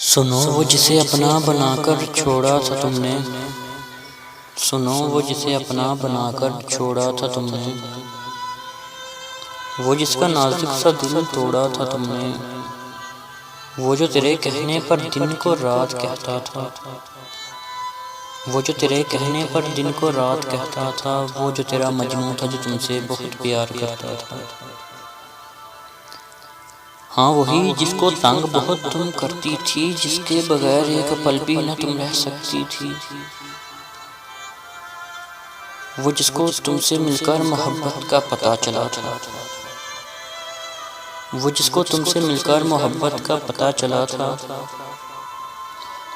सुनो वो जिसे अपना बनाकर छोड़ा था तुमने, सुनो वो जिसे अपना बनाकर छोड़ा था तुमने, वो जिसका नाजुक सा दिल तोड़ा था तुमने, वो जो तेरे कहने पर दिन को रात कहता था, वो जो तेरे कहने पर दिन को रात कहता था, वो जो तेरा मजनू था जो तुमसे बहुत प्यार करता था। हाँ वही जिसको तंग बहुत तुम करती थी, जिसके बगैर एक पल भी न तुम रह सकती थी, वो जिसको तुमसे मिलकर मोहब्बत का पता चला था, वो जिसको तुमसे मिलकर मोहब्बत का पता चला था,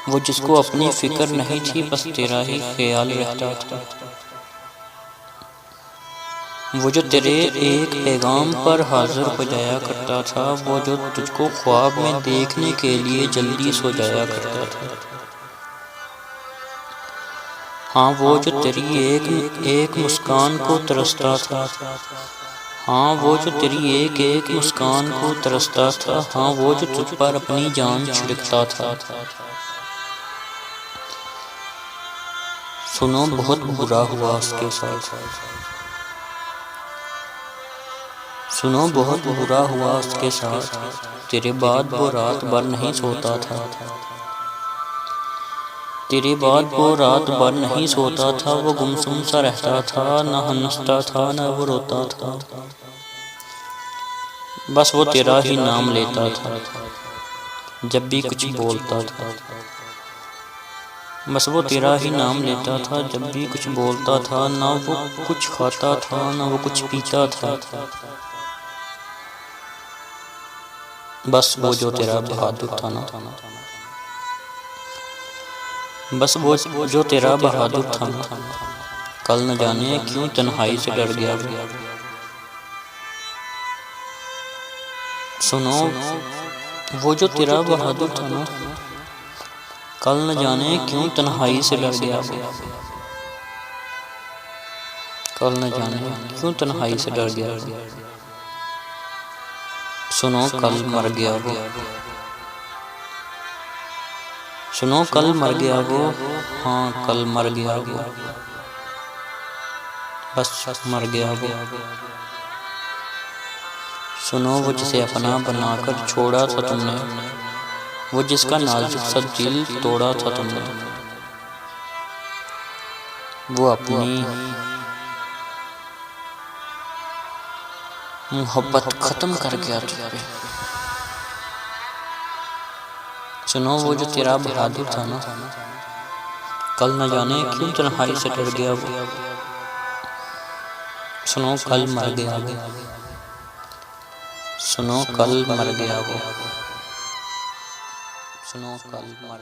वो जिसको अपनी फिक्र नहीं थी बस तेरा ही ख्याल रहता था, वो जो तेरे एक पैगाम पर हाजिर हो जाया करता था, वो जो तुझको ख्वाब में देखने के लिए जल्दी सो जाया करता था। हाँ वो जो तेरी एक मुस्कान को तरसता था, हाँ वो जो तेरी एक मुस्कान को तरसता था, हाँ वो जो तुझ पर अपनी जान छिड़कता था। सुनो बहुत बुरा हुआ उसके साथ, सुनो बहुत बुरा हुआ उसके साथ, तेरे बाद वो रात भर नहीं सोता था, तेरे बाद वो रात भर नहीं सोता था, वो गुमसुम सा रहता था, न हंसता था न वो रोता था, बस वो तेरा ही नाम लेता था जब भी कुछ बोलता था, बस वो तेरा ही नाम लेता था जब भी कुछ बोलता था, ना वो कुछ खाता था ना वो कुछ पीता था, बस वो जो तेरा बहादुर था ना, बस वो जो तेरा बहादुर था ना, कल न जाने क्यों तन्हाई से डर गया वो। सुनो वो जो तेरा बहादुर था ना, कल न जाने क्यों तन्हाई से डर गया वो, कल न जाने क्यों तन्हाई से डर गया वो। सुनो कल मर गया वो, सुनो कल मर गया वो, हाँ कल मर गया वो, बस मर गया वो। सुनो वो जिसे अपना बनाकर छोड़ा था तुमने, वो जिसका नाजुक सा दिल तोड़ा था तुमने, वो अपनी मोहब्बत खत्म कर गया तुझ पे। सुनो वो जो तेरा बहादुर था ना, कल न जाने क्यों तन्हाई से डर गया वो। सुनो कल मर गया वो, सुनो कल मर गया वो, सुनो कल मर